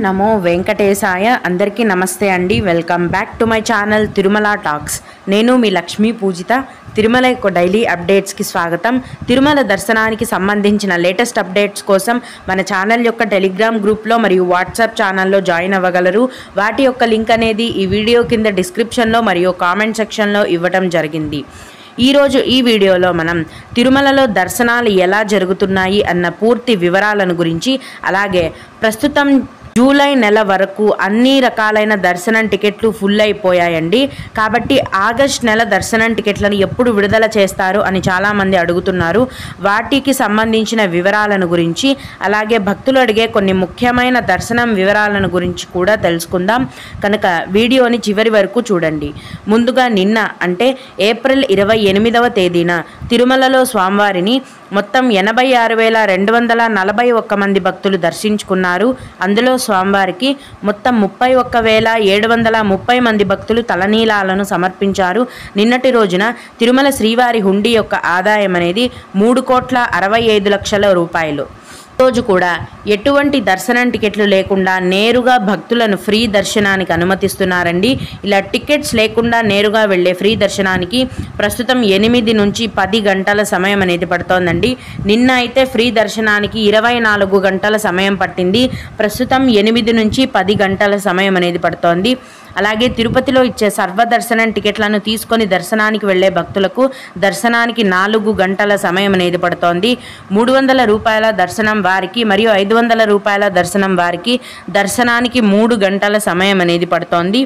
నమో వెంకటేశాయ. అందరికీ నమస్తే అండి. Welcome back to my channel Tirumala talks. నేను మీ లక్ష్మీ పూజిత. తిరుమల యొక్క డైలీ అప్డేట్స్కి స్వాగతం. తిరుమల దర్శనానికి సంబంధించిన లేటెస్ట్ అప్డేట్స్ కోసం మన ఛానల్ యొక్క టెలిగ్రామ్ గ్రూప్లో మరియు వాట్సాప్ ఛానల్లో జాయిన్ అవ్వగలరు. వాటి యొక్క లింక్ అనేది ఈ వీడియో కింద డిస్క్రిప్షన్లో మరియు కామెంట్ సెక్షన్లో ఇవ్వటం జరిగింది. ఈరోజు ఈ వీడియోలో మనం తిరుమలలో దర్శనాలు ఎలా జరుగుతున్నాయి అన్న పూర్తి వివరాలను గురించి, అలాగే ప్రస్తుతం జూలై నెల వరకు అన్ని రకాలైన దర్శనం టికెట్లు ఫుల్ అయిపోయాయండి. కాబట్టి ఆగస్ట్ నెల దర్శనం టికెట్లను ఎప్పుడు విడుదల చేస్తారు అని చాలామంది అడుగుతున్నారు. వాటికి సంబంధించిన వివరాలను గురించి, అలాగే భక్తులు అడిగే కొన్ని ముఖ్యమైన దర్శనం వివరాలను గురించి కూడా తెలుసుకుందాం. కనుక వీడియోని చివరి వరకు చూడండి. ముందుగా నిన్న అంటే ఏప్రిల్ 28వ తేదీన తిరుమలలో స్వామివారిని మొత్తం 86,241 మంది భక్తులు దర్శించుకున్నారు. అందులో స్వామివారికి మొత్తం 31,730 మంది భక్తులు తలనీలాలను సమర్పించారు. నిన్నటి రోజున తిరుమల శ్రీవారి హుండీ యొక్క ఆదాయం అనేది 3,65,00,000 రూపాయలు. రోజు కూడా ఎటువంటి దర్శనం టికెట్లు లేకుండా నేరుగా భక్తులను ఫ్రీ దర్శనానికి అనుమతిస్తున్నారండి. ఇలా టికెట్స్ లేకుండా నేరుగా వెళ్ళే ఫ్రీ దర్శనానికి ప్రస్తుతం 8 నుంచి 10 గంటల సమయం అనేది పడుతోందండి. నిన్న అయితే ఫ్రీ దర్శనానికి 24 గంటల సమయం పట్టింది. ప్రస్తుతం 8 నుంచి 10 గంటల సమయం అనేది పడుతోంది. అలాగే తిరుపతిలో ఇచ్చే సర్వదర్శనం టికెట్లను తీసుకొని దర్శనానికి వెళ్లే భక్తులకు దర్శనానికి 4 గంటల సమయం అనేది పడుతోంది. 300 రూపాయల దర్శనం వారికి మరియు 500 రూపాయల దర్శనం వారికి దర్శనానికి 3 గంటల సమయం అనేది పడుతోంది.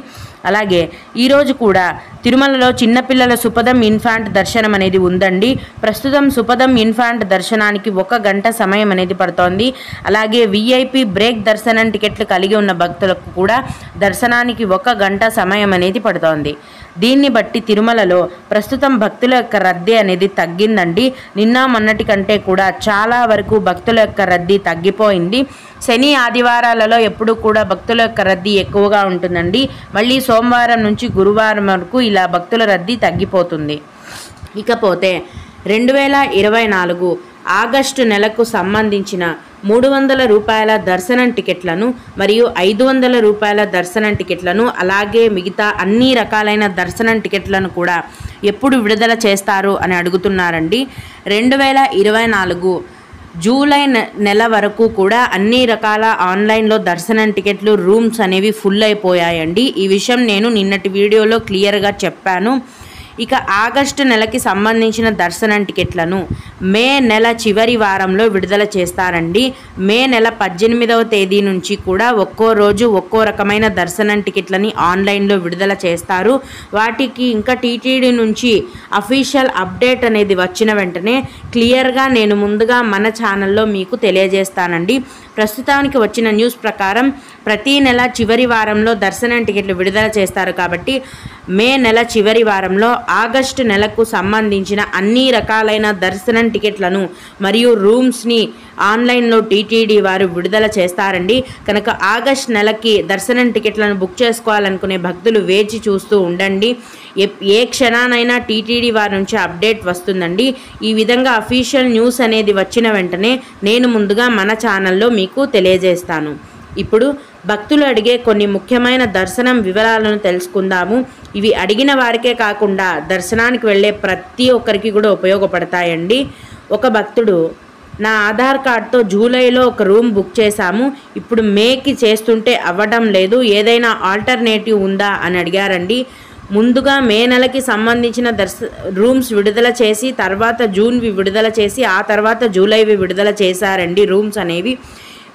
అలాగే ఈరోజు కూడా తిరుమలలో చిన్నపిల్లల సుపదం ఇన్ఫాంట్ దర్శనం అనేది ఉందండి. ప్రస్తుతం సుపదం ఇన్ఫాంట్ దర్శనానికి 1 గంట సమయం అనేది పడుతోంది. అలాగే విఐపి బ్రేక్ దర్శనం టికెట్లు కలిగి ఉన్న భక్తులకు కూడా దర్శనానికి 1 గంట సమయం అనేది పడుతోంది. దీన్ని బట్టి తిరుమలలో ప్రస్తుతం భక్తుల యొక్క రద్దీ అనేది తగ్గిందండి. నిన్న మొన్నటి కంటే కూడా చాలా వరకు భక్తుల యొక్క రద్దీ తగ్గిపోయింది. శని ఆదివారాలలో ఎప్పుడు కూడా భక్తుల యొక్క రద్దీ ఎక్కువగా ఉంటుందండి. మళ్ళీ సోమవారం నుంచి గురువారం వరకు ఇలా భక్తుల రద్దీ తగ్గిపోతుంది. ఇకపోతే 2024 ఆగస్టు నెలకు సంబంధించిన 300 రూపాయల దర్శనం టికెట్లను మరియు 500 రూపాయల దర్శనం టికెట్లను, అలాగే మిగతా అన్ని రకాలైన దర్శనం టికెట్లను కూడా ఎప్పుడు విడుదల చేస్తారు అని అడుగుతున్నారండి. 2024 జూలై నెల వరకు కూడా అన్ని రకాల ఆన్లైన్లో దర్శనం టికెట్లు రూమ్స్ అనేవి ఫుల్ అయిపోయాయండి. ఈ విషయం నేను నిన్నటి వీడియోలో క్లియర్గా చెప్పాను. ఇక ఆగస్టు నెలకి సంబంధించిన దర్శనం టికెట్లను మే నెల చివరి వారంలో విడుదల చేస్తారండి. మే నెల 18వ తేదీ నుంచి కూడా ఒక్కో రోజు ఒక్కో రకమైన దర్శనం టికెట్లని ఆన్లైన్లో విడుదల చేస్తారు. వాటికి ఇంకా టీటీడీ నుంచి అఫీషియల్ అప్డేట్ అనేది వచ్చిన వెంటనే క్లియర్గా నేను ముందుగా మన ఛానల్లో మీకు తెలియజేస్తానండి. ప్రస్తుతానికి వచ్చిన న్యూస్ ప్రకారం ప్రతి నెల చివరి వారంలో దర్శనం టికెట్లు విడుదల చేస్తారు. కాబట్టి మే నెల చివరి వారంలో ఆగస్టు నెలకు సంబంధించిన అన్ని రకాలైన దర్శనం టికెట్లను మరియు రూమ్స్ని ఆన్లైన్లో టీటీడీ వారు విడుదల చేస్తారండి. కనుక ఆగస్ట్ నెలకి దర్శనం టికెట్లను బుక్ చేసుకోవాలనుకునే భక్తులు వేచి చూస్తూ ఉండండి. ఏ క్షణానైనా టీటీడీ వారి నుంచి అప్డేట్ వస్తుందండి. ఈ విధంగా అఫీషియల్ న్యూస్ అనేది వచ్చిన వెంటనే నేను ముందుగా మన ఛానల్లో మీకు తెలియజేస్తాను. ఇప్పుడు భక్తులు అడిగే కొన్ని ముఖ్యమైన దర్శనం వివరాలను తెలుసుకుందాము. ఇవి అడిగిన వారికే కాకుండా దర్శనానికి వెళ్ళే ప్రతి ఒక్కరికి కూడా ఉపయోగపడతాయండి. ఒక భక్తుడు, నా ఆధార్ కార్డ్తో జూలైలో ఒక రూమ్ బుక్ చేశాము, ఇప్పుడు మేకి చేస్తుంటే అవ్వడం లేదు, ఏదైనా ఆల్టర్నేటివ్ ఉందా అని అడిగారండి. ముందుగా మే నెలకి సంబంధించిన రూమ్స్ విడుదల చేసి, తర్వాత జూన్వి విడుదల చేసి, ఆ తర్వాత జూలైవి విడుదల చేశారండి రూమ్స్ అనేవి.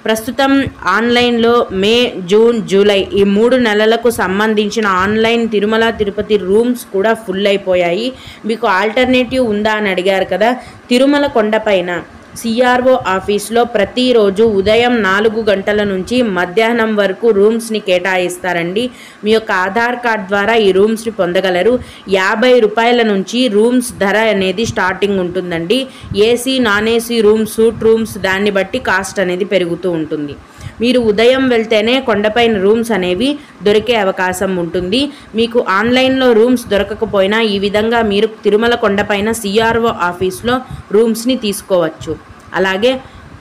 ప్రస్తుతం ఆన్లైన్లో మే, జూన్, జూలై ఈ 3 నెలలకు సంబంధించిన ఆన్లైన్ తిరుమల తిరుపతి రూమ్స్ కూడా ఫుల్ అయిపోయాయి. మీకు ఆల్టర్నేటివ్ ఉందా అని అడిగారు కదా. తిరుమల కొండపైన సిఆర్ఓ ఆఫీస్లో ప్రతిరోజు ఉదయం 4 గంటల నుంచి మధ్యాహ్నం వరకు రూమ్స్ని కేటాయిస్తారండి. మీ యొక్క ఆధార్ కార్డ్ ద్వారా ఈ రూమ్స్ని పొందగలరు. 50 రూపాయల నుంచి రూమ్స్ ధర అనేది స్టార్టింగ్ ఉంటుందండి. AC, non AC rooms, suit rooms దాన్ని బట్టి కాస్ట్ అనేది పెరుగుతూ ఉంటుంది. మీరు ఉదయం వెళ్తేనే కొండపైన రూమ్స్ అనేవి దొరికే అవకాశం ఉంటుంది. మీకు ఆన్లైన్లో రూమ్స్ దొరకకపోయినా ఈ విధంగా మీరు తిరుమల కొండపైన సిఆర్ఓ ఆఫీస్లో రూమ్స్ని తీసుకోవచ్చు. అలాగే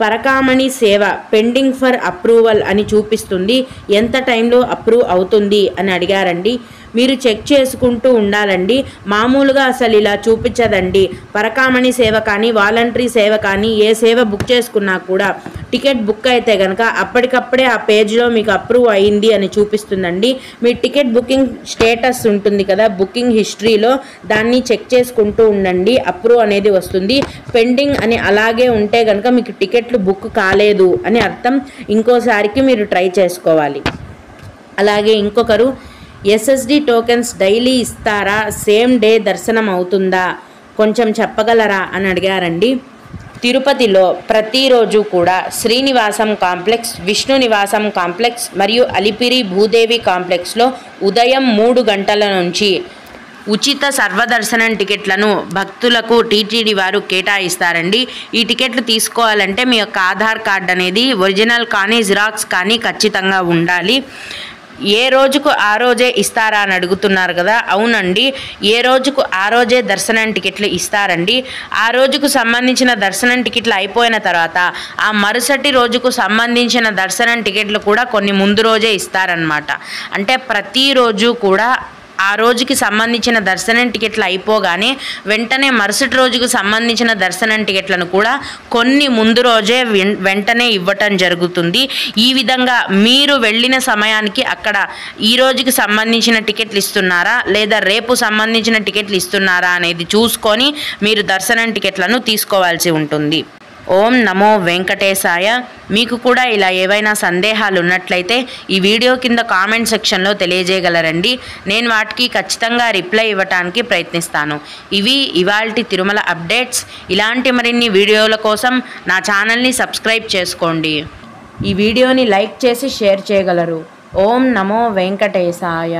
పరకామణి సేవ పెండింగ్ ఫర్ అప్రూవల్ అని చూపిస్తుంది. ఎంత టైంలో అప్రూవ్ అవుతుంది అని అడిగారండి. మీరు చెక్ చేసుకుంటూ ఉండాలండి. మామూలుగా అసలు ఇలా చూపించదండి. పరకామణి సేవ కానీ వాలంటరీ సేవ కానీ ఏ సేవ బుక్ చేసుకున్నా కూడా టికెట్ బుక్ అయితే కనుక అప్పటికప్పుడే ఆ పేజ్లో మీకు అప్రూవ్ అయింది అని చూపిస్తుందండి. మీ టికెట్ బుకింగ్ స్టేటస్ ఉంటుంది కదా, బుకింగ్ హిస్టరీలో దాన్ని చెక్ చేసుకుంటూ ఉండండి. అప్రూవ్ అనేది వస్తుంది. పెండింగ్ అని అలాగే ఉంటే కనుక మీకు టికెట్లు బుక్ కాలేదు అని అర్థం. ఇంకోసారికి మీరు ట్రై చేసుకోవాలి. అలాగే ఇంకొకరు ఎస్ఎస్డి టోకెన్స్ డైలీ ఇస్తారా, సేమ్ డే దర్శనం అవుతుందా, కొంచెం చెప్పగలరా అని అడిగారండి. తిరుపతిలో ప్రతిరోజు కూడా శ్రీనివాసం కాంప్లెక్స్, విష్ణు నివాసం కాంప్లెక్స్ మరియు అలిపిరి భూదేవి కాంప్లెక్స్లో ఉదయం 3 గంటల నుంచి ఉచిత సర్వదర్శనం టికెట్లను భక్తులకు టీటీడీ వారు కేటాయిస్తారండి. ఈ టికెట్లు తీసుకోవాలంటే మీ యొక్క ఆధార్ కార్డ్ అనేది ఒరిజినల్ కానీ జిరాక్స్ కానీ ఖచ్చితంగా ఉండాలి. ఏ రోజుకు ఆ రోజే ఇస్తారా అని అడుగుతున్నారు కదా, అవునండి, ఏ రోజుకు ఆ రోజే దర్శనం టికెట్లు ఇస్తారండి. ఆ రోజుకు సంబంధించిన దర్శనం టికెట్లు అయిపోయిన తర్వాత ఆ మరుసటి రోజుకు సంబంధించిన దర్శనం టికెట్లు కూడా కొన్ని ముందు రోజే ఇస్తారనమాట. అంటే ప్రతిరోజు కూడా ఆ రోజుకి సంబంధించిన దర్శనం టికెట్లు అయిపోగానే వెంటనే మరుసటి రోజుకు సంబంధించిన దర్శనం టికెట్లను కూడా కొన్ని ముందు రోజే వెంటనే ఇవ్వటం జరుగుతుంది. ఈ విధంగా మీరు వెళ్ళిన సమయానికి అక్కడ ఈ రోజుకి సంబంధించిన టికెట్లు ఇస్తున్నారా లేదా రేపు సంబంధించిన టికెట్లు ఇస్తున్నారా అనేది చూసుకొని మీరు దర్శనం టికెట్లను తీసుకోవాల్సి ఉంటుంది. ఓం నమో వెంకటేశాయ. మీకు కూడా ఇలా ఏవైనా సందేహాలు ఉన్నట్లయితే ఈ వీడియో కింద కామెంట్ సెక్షన్లో తెలియజేయగలరండి. నేను వాటికి ఖచ్చితంగా రిప్లై ఇవ్వడానికి ప్రయత్నిస్తాను. ఇవి ఇవాల్టి తిరుమల అప్డేట్స్. ఇలాంటి మరిన్ని వీడియోల కోసం నా ఛానల్ని సబ్స్క్రైబ్ చేసుకోండి. ఈ వీడియోని లైక్ చేసి షేర్ చేయగలరు. ఓం నమో వెంకటేశాయ.